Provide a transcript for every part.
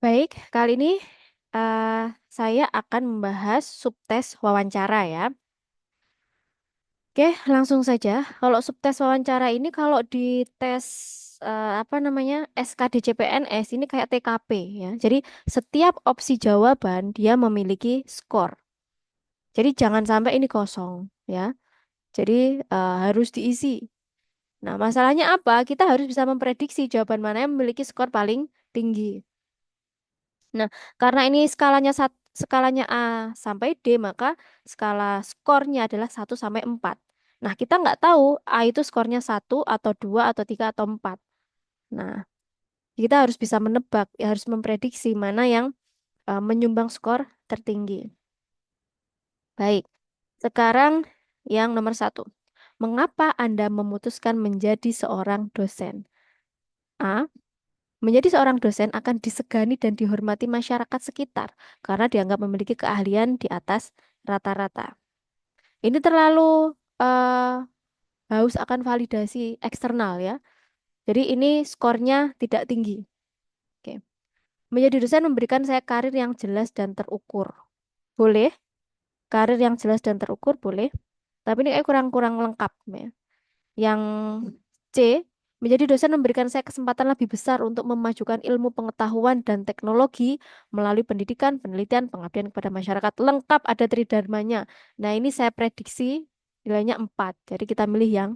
Baik, kali ini eh, saya akan membahas subtes wawancara ya. Oke, langsung saja. Kalau subtes wawancara ini kalau di tes apa namanya SKDCPNS ini kayak TKP ya. Jadi setiap opsi jawaban dia memiliki skor. Jadi jangan sampai ini kosong ya. Jadi harus diisi. Nah, masalahnya apa? Kita harus bisa memprediksi jawaban mana yang memiliki skor paling tinggi. Nah, karena ini skalanya A sampai D, maka skala skornya adalah 1 sampai 4. Nah, kita nggak tahu A itu skornya 1 atau 2 atau 3 atau 4. Nah, kita harus bisa menebak, ya harus memprediksi mana yang menyumbang skor tertinggi. Baik, sekarang yang nomor 1. Mengapa Anda memutuskan menjadi seorang dosen? A. Menjadi seorang dosen akan disegani dan dihormati masyarakat sekitar karena dianggap memiliki keahlian di atas rata-rata. Ini terlalu eh, haus akan validasi eksternal ya. Jadi ini skornya tidak tinggi. Oke. Menjadi dosen memberikan saya karir yang jelas dan terukur. Boleh, karir yang jelas dan terukur boleh. Tapi ini kayak kurang-kurang lengkap ya. Yang C, menjadi dosen memberikan saya kesempatan lebih besar untuk memajukan ilmu pengetahuan dan teknologi melalui pendidikan, penelitian, pengabdian kepada masyarakat. Lengkap ada tridharmanya. Nah, ini saya prediksi nilainya 4. Jadi kita milih yang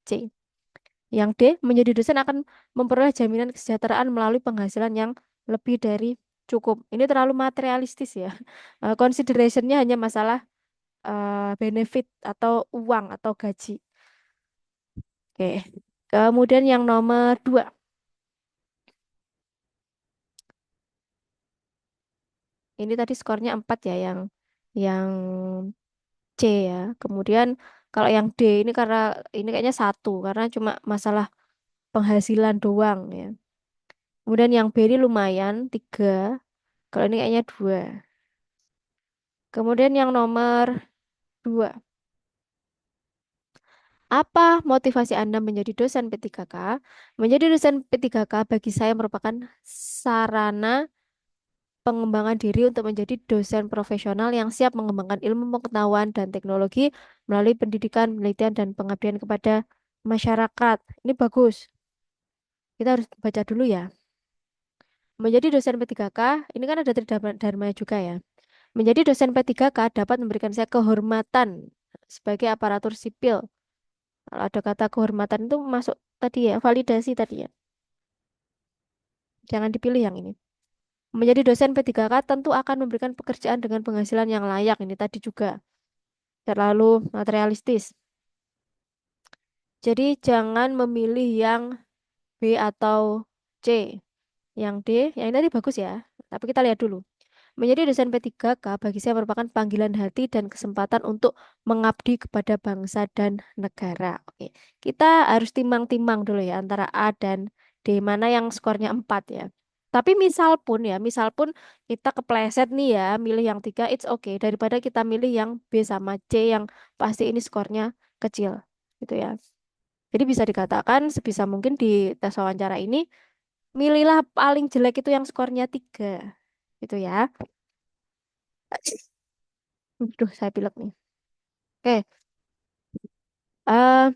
C. Yang D, menjadi dosen akan memperoleh jaminan kesejahteraan melalui penghasilan yang lebih dari cukup. Ini terlalu materialistis ya. Considerationnya hanya masalah benefit atau uang atau gaji. Oke. Kemudian yang nomor 2. Ini tadi skornya 4 ya yang C ya. Kemudian kalau yang D ini karena ini kayaknya 1 karena cuma masalah penghasilan doang ya. Kemudian yang B ini lumayan 3. Kalau ini kayaknya 2. Kemudian yang nomor 2. Apa motivasi Anda menjadi dosen P3K? Menjadi dosen P3K bagi saya merupakan sarana pengembangan diri untuk menjadi dosen profesional yang siap mengembangkan ilmu pengetahuan dan teknologi melalui pendidikan, penelitian, dan pengabdian kepada masyarakat. Ini bagus. Kita harus baca dulu ya. Menjadi dosen P3K, ini kan ada tridharma juga ya. Menjadi dosen P3K dapat memberikan saya kehormatan sebagai aparatur sipil. Kalau ada kata kehormatan itu masuk tadi ya, validasi tadi ya. Jangan dipilih yang ini. Menjadi dosen P3K tentu akan memberikan pekerjaan dengan penghasilan yang layak. Ini tadi juga terlalu materialistis. Jadi jangan memilih yang B atau C. Yang D, yang ini tadi bagus ya. Tapi kita lihat dulu. Menjadi dosen P3K bagi saya merupakan panggilan hati dan kesempatan untuk mengabdi kepada bangsa dan negara. Oke, kita harus timbang-timbang dulu ya antara A dan D. Mana yang skornya 4 ya. Tapi misal pun kita kepleset nih ya, milih yang 3, it's okay. Daripada kita milih yang B sama C yang pasti ini skornya kecil. Gitu ya. Jadi bisa dikatakan sebisa mungkin di tes wawancara ini, milihlah paling jelek itu yang skornya 3. Gitu ya. Aduh, saya pilek nih. Oke, eh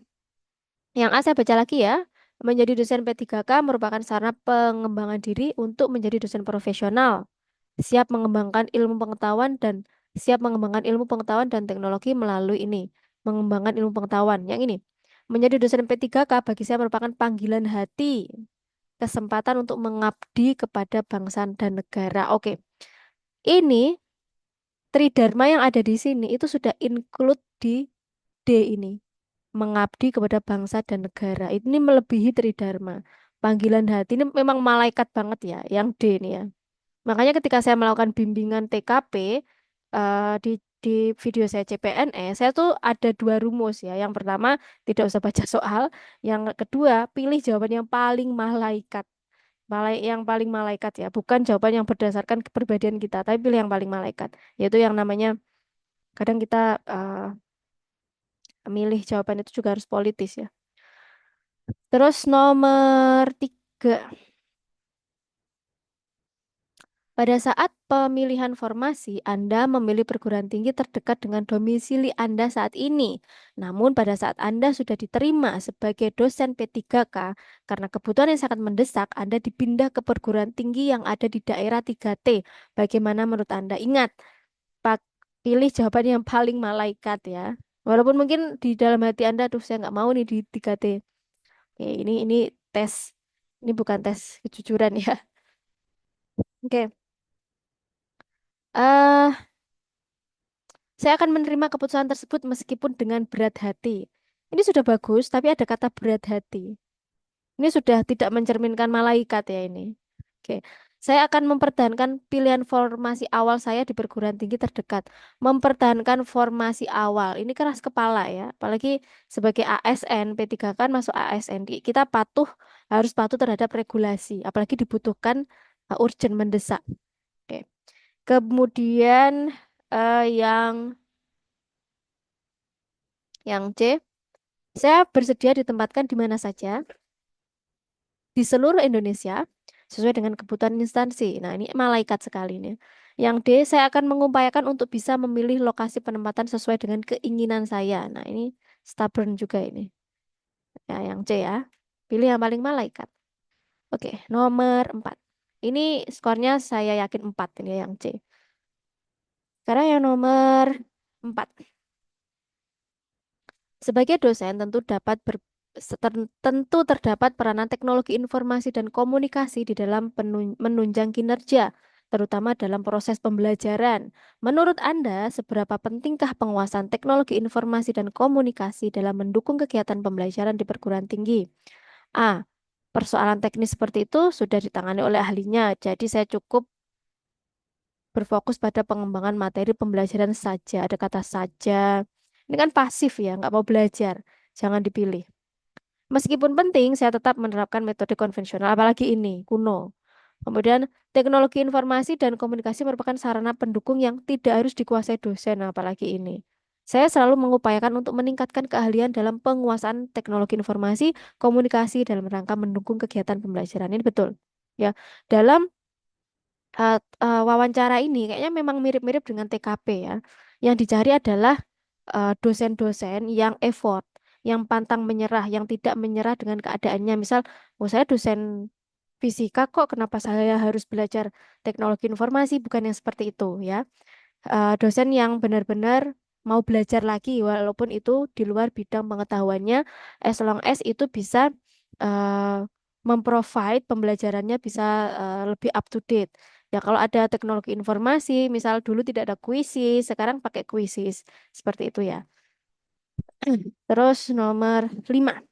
yang A saya baca lagi ya. Menjadi dosen P3K merupakan sarana pengembangan diri untuk menjadi dosen profesional. Siap mengembangkan ilmu pengetahuan dan siap mengembangkan ilmu pengetahuan dan teknologi melalui ini. Mengembangkan ilmu pengetahuan. Yang ini. Menjadi dosen P3K bagi saya merupakan panggilan hati. Kesempatan untuk mengabdi kepada bangsa dan negara. Oke, ini Tridharma yang ada di sini itu sudah include di D ini. Mengabdi kepada bangsa dan negara. Ini melebihi tridharma. Panggilan hati ini memang malaikat banget ya, yang D ini ya. Makanya ketika saya melakukan bimbingan TKP di video saya CPNS, saya tuh ada 2 rumus ya. Yang pertama, tidak usah baca soal. Yang kedua, pilih jawaban yang paling malaikat. Yang paling malaikat ya, bukan jawaban yang berdasarkan kepribadian kita, tapi pilih yang paling malaikat. Yaitu yang namanya, kadang kita milih jawaban itu juga harus politis ya. Terus nomor 3. Pada saat pemilihan formasi, Anda memilih perguruan tinggi terdekat dengan domisili Anda saat ini. Namun pada saat Anda sudah diterima sebagai dosen P3K, karena kebutuhan yang sangat mendesak, Anda dipindah ke perguruan tinggi yang ada di daerah 3T. Bagaimana menurut Anda? Ingat, Pak, pilih jawaban yang paling malaikat ya. Walaupun mungkin di dalam hati Anda, tuh saya nggak mau nih di 3T. Oke, ini tes. Ini bukan tes kejujuran ya. Oke. Saya akan menerima keputusan tersebut meskipun dengan berat hati. Ini sudah bagus, tapi ada kata berat hati. Ini sudah tidak mencerminkan malaikat ya ini. Oke. Saya akan mempertahankan pilihan formasi awal saya di perguruan tinggi terdekat. Mempertahankan formasi awal. Ini keras kepala ya. Apalagi sebagai ASN, P3 kan masuk ASN. Kita harus patuh terhadap regulasi. Apalagi dibutuhkan urgent mendesak. Oke. Kemudian yang C, saya bersedia ditempatkan di mana saja di seluruh Indonesia sesuai dengan kebutuhan instansi. Nah, ini malaikat sekali nih. Yang D, saya akan mengupayakan untuk bisa memilih lokasi penempatan sesuai dengan keinginan saya. Nah, ini stubborn juga ini. Ya, yang C ya. Pilih yang paling malaikat. Oke, nomor 4. Ini skornya saya yakin 4 ini yang C. Sekarang yang nomor 4. Sebagai dosen tentu terdapat peranan teknologi informasi dan komunikasi di dalam menunjang kinerja, terutama dalam proses pembelajaran. Menurut Anda, seberapa pentingkah penguasaan teknologi informasi dan komunikasi dalam mendukung kegiatan pembelajaran di perguruan tinggi? A. Persoalan teknis seperti itu sudah ditangani oleh ahlinya, jadi saya cukup berfokus pada pengembangan materi pembelajaran saja. Ada kata saja. Ini kan pasif ya, nggak mau belajar. Jangan dipilih. Meskipun penting, saya tetap menerapkan metode konvensional, apalagi ini, kuno. Kemudian, teknologi informasi dan komunikasi merupakan sarana pendukung yang tidak harus dikuasai dosen, apalagi ini. Saya selalu mengupayakan untuk meningkatkan keahlian dalam penguasaan teknologi informasi, komunikasi dalam rangka mendukung kegiatan pembelajaran. Ini betul. Ya, dalam wawancara ini kayaknya memang mirip-mirip dengan TKP ya. Yang dicari adalah dosen-dosen yang effort, yang pantang menyerah, yang tidak menyerah dengan keadaannya. Misal, oh saya dosen fisika kok, kenapa saya harus belajar teknologi informasi? Bukan yang seperti itu ya. Dosen yang benar-benar mau belajar lagi, walaupun itu di luar bidang pengetahuannya, as long as itu bisa uh, memprovide pembelajarannya bisa lebih up to date. Ya, kalau ada teknologi informasi, misal dulu tidak ada kuisis, sekarang pakai kuisis. Seperti itu ya. Terus nomor 5.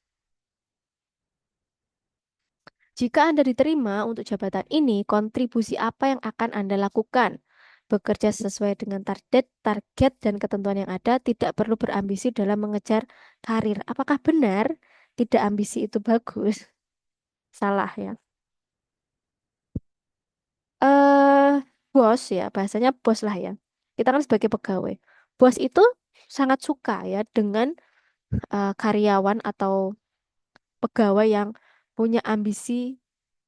Jika Anda diterima untuk jabatan ini, kontribusi apa yang akan Anda lakukan? Bekerja sesuai dengan target dan ketentuan yang ada, tidak perlu berambisi dalam mengejar karir. Apakah benar tidak ambisi itu bagus? Salah ya. Eh, bos ya, bahasanya bos lah ya. Kita kan sebagai pegawai. Bos itu sangat suka ya dengan karyawan atau pegawai yang punya ambisi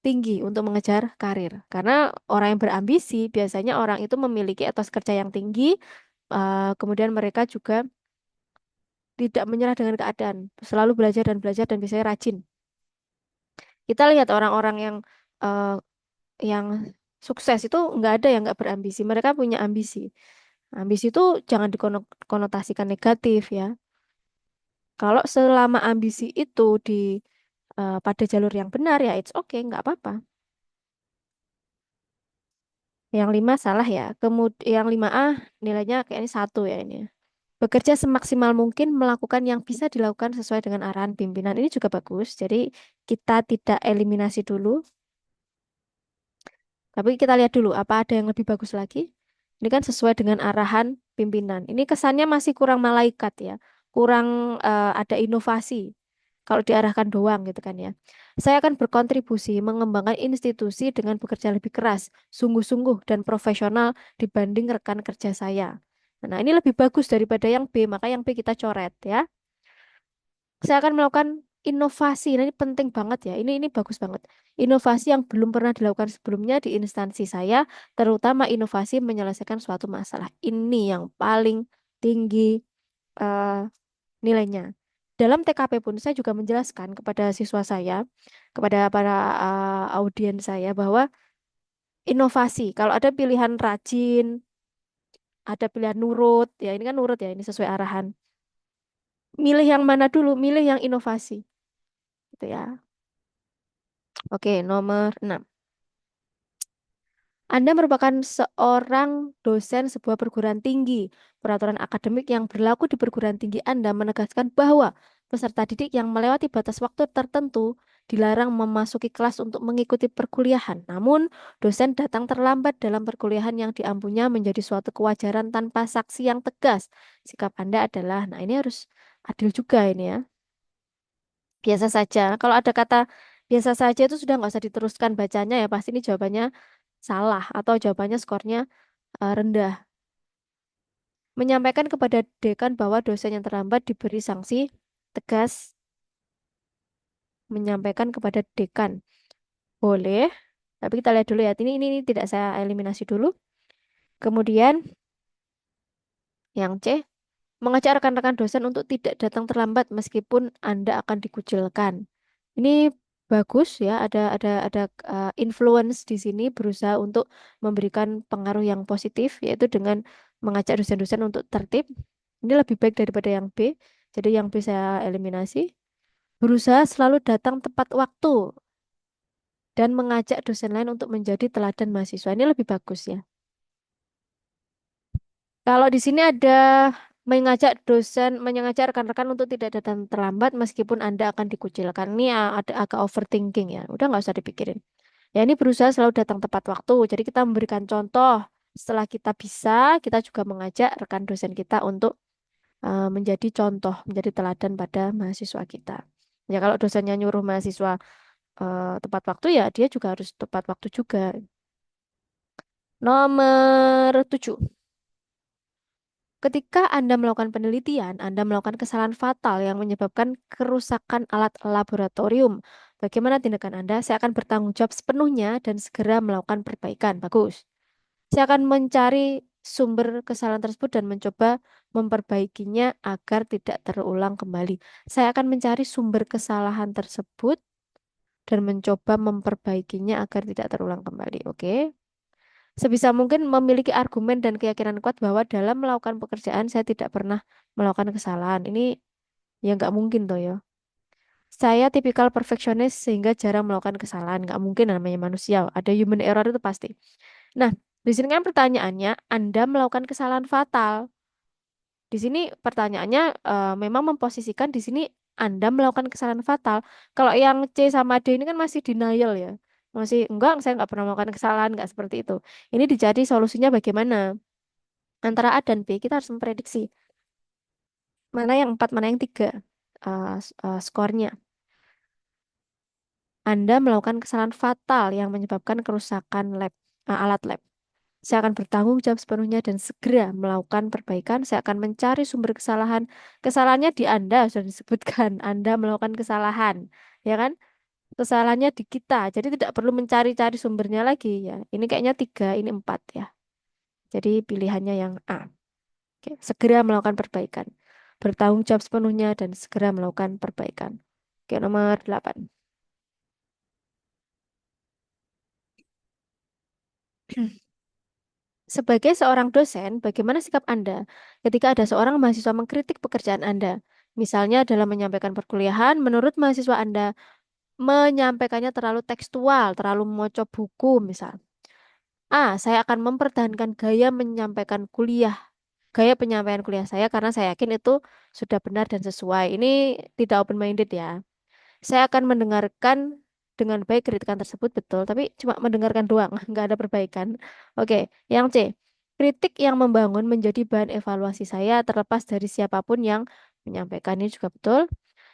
tinggi untuk mengejar karir. Karena orang yang berambisi biasanya orang itu memiliki etos kerja yang tinggi, kemudian mereka juga tidak menyerah dengan keadaan, selalu belajar dan biasanya rajin. Kita lihat orang-orang eh, yang sukses itu nggak ada yang nggak berambisi. Mereka punya ambisi. Ambisi itu jangan dikonotasikan negatif ya. Kalau selama ambisi itu pada jalur yang benar ya it's okay, nggak apa-apa. Yang 5 salah ya. Kemudian yang 5A nilainya kayaknya 1 ya ini. Bekerja semaksimal mungkin melakukan yang bisa dilakukan sesuai dengan arahan pimpinan. Ini juga bagus. Jadi kita tidak eliminasi dulu, tapi kita lihat dulu apa ada yang lebih bagus lagi. Ini kan sesuai dengan arahan pimpinan. Ini kesannya masih kurang malaikat ya. Kurang ada inovasi. Kalau diarahkan doang gitu kan ya. Saya akan berkontribusi mengembangkan institusi dengan bekerja lebih keras, sungguh-sungguh dan profesional dibanding rekan kerja saya. Nah, ini lebih bagus daripada yang B, maka yang B kita coret ya. Saya akan melakukan inovasi. Nah, ini penting banget ya. Ini bagus banget. Inovasi yang belum pernah dilakukan sebelumnya di instansi saya, terutama inovasi menyelesaikan suatu masalah. Ini yang paling tinggi eh, nilainya. Dalam TKP pun saya juga menjelaskan kepada siswa saya, kepada para audiens saya bahwa inovasi, kalau ada pilihan rajin, ada pilihan nurut, ya ini kan nurut ya, ini sesuai arahan. Milih yang mana dulu? Milih yang inovasi, gitu ya. Oke, nomor 6. Anda merupakan seorang dosen sebuah perguruan tinggi. Peraturan akademik yang berlaku di perguruan tinggi Anda menegaskan bahwa peserta didik yang melewati batas waktu tertentu dilarang memasuki kelas untuk mengikuti perkuliahan. Namun, dosen datang terlambat dalam perkuliahan yang diampunya menjadi suatu kewajaran tanpa saksi yang tegas. Sikap Anda adalah, nah ini harus adil juga ini ya. Biasa saja. Kalau ada kata biasa saja itu sudah nggak usah diteruskan bacanya ya. Pasti ini jawabannya salah atau jawabannya skornya rendah. Menyampaikan kepada dekan bahwa dosen yang terlambat diberi sanksi tegas. Menyampaikan kepada dekan. Boleh. Tapi kita lihat dulu ya. Ini tidak saya eliminasi dulu. Kemudian yang C. Mengajak rekan-rekan dosen untuk tidak datang terlambat meskipun Anda akan dikucilkan. Ini bagus ya, ada influence di sini berusaha untuk memberikan pengaruh yang positif yaitu dengan mengajak dosen-dosen untuk tertib. Ini lebih baik daripada yang B. Jadi yang B saya eliminasi. Berusaha selalu datang tepat waktu dan mengajak dosen lain untuk menjadi teladan mahasiswa. Ini lebih bagus ya. Kalau di sini ada mengajak rekan-rekan untuk tidak datang terlambat meskipun Anda akan dikucilkan. Ini ada agak overthinking ya. Udah nggak usah dipikirin. Ya ini berusaha selalu datang tepat waktu. Jadi kita memberikan contoh. Setelah kita bisa, kita juga mengajak rekan dosen kita untuk menjadi contoh, menjadi teladan pada mahasiswa kita. Ya kalau dosennya nyuruh mahasiswa tepat waktu ya dia juga harus tepat waktu juga. Nomor 7. Ketika Anda melakukan penelitian, Anda melakukan kesalahan fatal yang menyebabkan kerusakan alat laboratorium. Bagaimana tindakan Anda? Saya akan bertanggung jawab sepenuhnya dan segera melakukan perbaikan. Bagus. Saya akan mencari sumber kesalahan tersebut dan mencoba memperbaikinya agar tidak terulang kembali. Saya akan mencari sumber kesalahan tersebut dan mencoba memperbaikinya agar tidak terulang kembali. Oke. Sebisa mungkin memiliki argumen dan keyakinan kuat bahwa dalam melakukan pekerjaan saya tidak pernah melakukan kesalahan. Ini ya nggak mungkin toh ya. Saya tipikal perfeksionis sehingga jarang melakukan kesalahan. Nggak mungkin namanya manusia. Ada human error itu pasti. Nah, di sini kan pertanyaannya, Anda melakukan kesalahan fatal. Di sini pertanyaannya memang memposisikan di sini Anda melakukan kesalahan fatal. Kalau yang C sama D ini kan masih denial ya. Masih enggak, saya nggak pernah melakukan kesalahan, nggak seperti itu. Ini dicari solusinya bagaimana? Antara A dan B, kita harus memprediksi mana yang 4, mana yang 3 skornya. Anda melakukan kesalahan fatal yang menyebabkan kerusakan alat lab. Saya akan bertanggung jawab sepenuhnya dan segera melakukan perbaikan. Saya akan mencari sumber kesalahan. Kesalahannya di Anda, sudah disebutkan. Anda melakukan kesalahan, ya kan? Kesalahannya di kita. Jadi tidak perlu mencari-cari sumbernya lagi ya. Ini kayaknya 3, ini 4 ya. Jadi pilihannya yang A. Oke, segera melakukan perbaikan. Bertanggung jawab sepenuhnya dan segera melakukan perbaikan. Oke, nomor 8. Sebagai seorang dosen, bagaimana sikap Anda ketika ada seorang mahasiswa mengkritik pekerjaan Anda? Misalnya dalam menyampaikan perkuliahan, menurut mahasiswa Anda menyampaikannya terlalu tekstual, terlalu memocok buku, misal. A, saya akan mempertahankan gaya penyampaian kuliah saya karena saya yakin itu sudah benar dan sesuai. Ini tidak open-minded ya. Saya akan mendengarkan dengan baik kritikan tersebut, betul, tapi cuma mendengarkan doang, nggak ada perbaikan. Oke, yang C. Kritik yang membangun menjadi bahan evaluasi saya terlepas dari siapapun yang menyampaikan ini juga betul.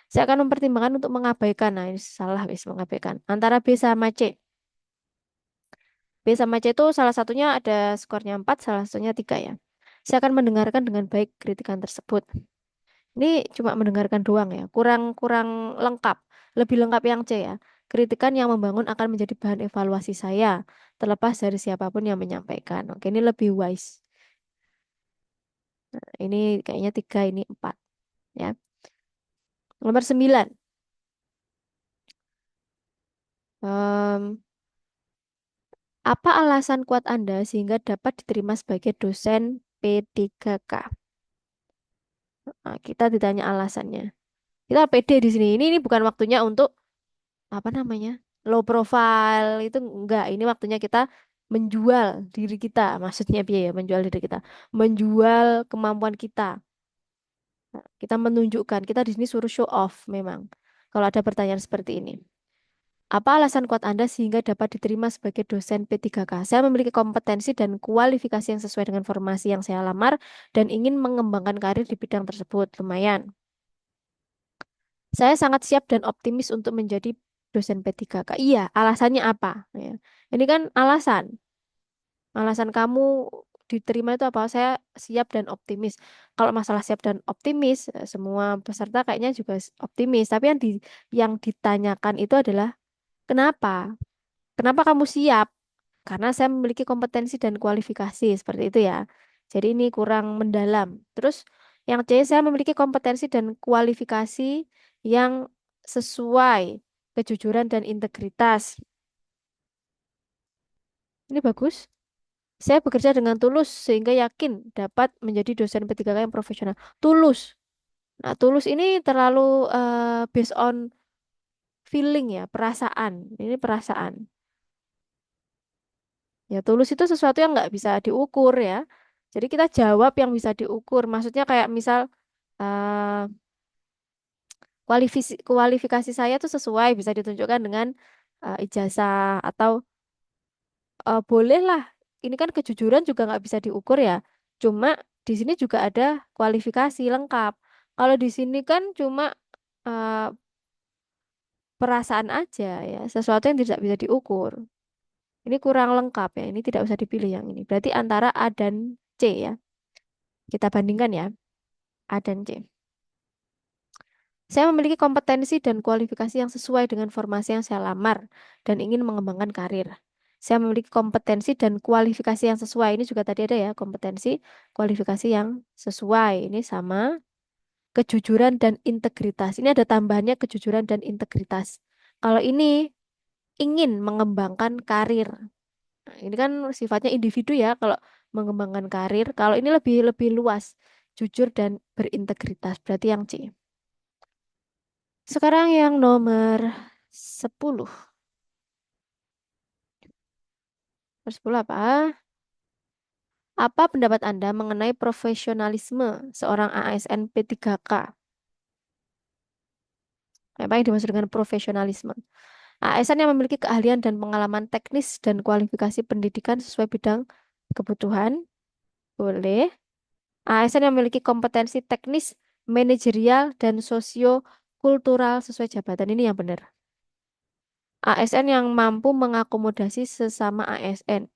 Saya akan mempertimbangkan untuk mengabaikan. Nah, ini salah wis mengabaikan. Antara B sama C. B sama C itu salah satunya ada skornya 4, salah satunya 3 ya. Saya akan mendengarkan dengan baik kritikan tersebut. Ini cuma mendengarkan doang ya, kurang kurang lengkap. Lebih lengkap yang C ya. Kritikan yang membangun akan menjadi bahan evaluasi saya, terlepas dari siapapun yang menyampaikan. Oke, ini lebih wise. Ini kayaknya tiga, ini empat. Ya. Nomor 9. Em, apa alasan kuat Anda sehingga dapat diterima sebagai dosen P3K? Nah, kita ditanya alasannya. Kita pede di sini. Ini bukan waktunya untuk apa namanya? Low profile itu enggak. Ini waktunya kita menjual diri kita. Maksudnya biaya menjual diri kita. Menjual kemampuan kita. Kita menunjukkan. Kita di sini suruh show off memang. Kalau ada pertanyaan seperti ini. Apa alasan kuat Anda sehingga dapat diterima sebagai dosen P3K? Saya memiliki kompetensi dan kualifikasi yang sesuai dengan formasi yang saya lamar dan ingin mengembangkan karir di bidang tersebut. Lumayan. Saya sangat siap dan optimis untuk menjadi dosen P3K. Iya, alasannya apa? Ya. Ini kan alasan. Alasan kamu diterima itu apa? Saya siap dan optimis. Kalau masalah siap dan optimis, semua peserta kayaknya juga optimis. Tapi yang ditanyakan itu adalah kenapa? Kenapa kamu siap? Karena saya memiliki kompetensi dan kualifikasi seperti itu ya. Jadi ini kurang mendalam. Terus yang C, saya memiliki kompetensi dan kualifikasi yang sesuai kejujuran dan integritas. Ini bagus. Saya bekerja dengan tulus sehingga yakin dapat menjadi dosen P3K yang profesional. Tulus. Nah, tulus ini terlalu based on feeling ya, perasaan. Ini perasaan. Ya, tulus itu sesuatu yang nggak bisa diukur ya. Jadi kita jawab yang bisa diukur. Maksudnya kayak misal eh, kualifikasi saya tuh sesuai bisa ditunjukkan dengan ijazah atau bolehlah. Ini kan kejujuran juga nggak bisa diukur ya. Cuma di sini juga ada kualifikasi lengkap. Kalau di sini kan cuma eh, perasaan aja ya, sesuatu yang tidak bisa diukur. Ini kurang lengkap ya. Ini tidak usah dipilih yang ini. Berarti antara A dan C ya. Kita bandingkan ya. A dan C. Saya memiliki kompetensi dan kualifikasi yang sesuai dengan formasi yang saya lamar dan ingin mengembangkan karir. Saya memiliki kompetensi dan kualifikasi yang sesuai. Ini juga tadi ada ya, kompetensi, kualifikasi yang sesuai. Ini sama kejujuran dan integritas. Ini ada tambahannya kejujuran dan integritas. Kalau ini ingin mengembangkan karir. Nah, ini kan sifatnya individu ya kalau mengembangkan karir. Kalau ini lebih lebih luas, jujur dan berintegritas. Berarti yang C. Sekarang yang nomor 10. Nomor 10 apa? Apa pendapat Anda mengenai profesionalisme seorang ASN P3K? Apa yang dimaksud dengan profesionalisme? ASN yang memiliki keahlian dan pengalaman teknis dan kualifikasi pendidikan sesuai bidang kebutuhan, boleh. ASN yang memiliki kompetensi teknis, manajerial, dan sosio-kultural sesuai jabatan. Ini yang benar. ASN yang mampu mengakomodasi sesama ASN.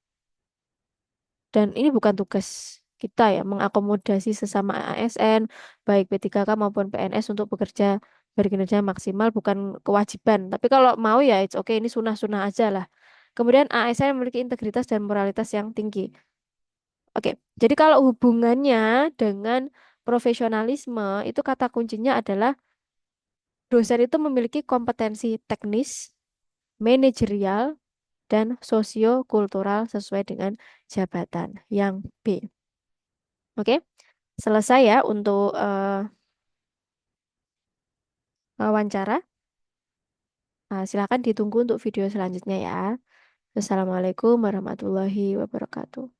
Dan ini bukan tugas kita ya, mengakomodasi sesama ASN, baik P3K maupun PNS untuk bekerja berkinerja maksimal, bukan kewajiban. Tapi kalau mau ya, it's okay, ini sunah-sunah aja lah. Kemudian ASN memiliki integritas dan moralitas yang tinggi. Oke, jadi kalau hubungannya dengan profesionalisme, itu kata kuncinya adalah dosen itu memiliki kompetensi teknis, manajerial, dan sosio-kultural sesuai dengan jabatan. Yang B. Oke, selesai ya untuk wawancara. Silakan ditunggu untuk video selanjutnya ya. Assalamualaikum warahmatullahi wabarakatuh.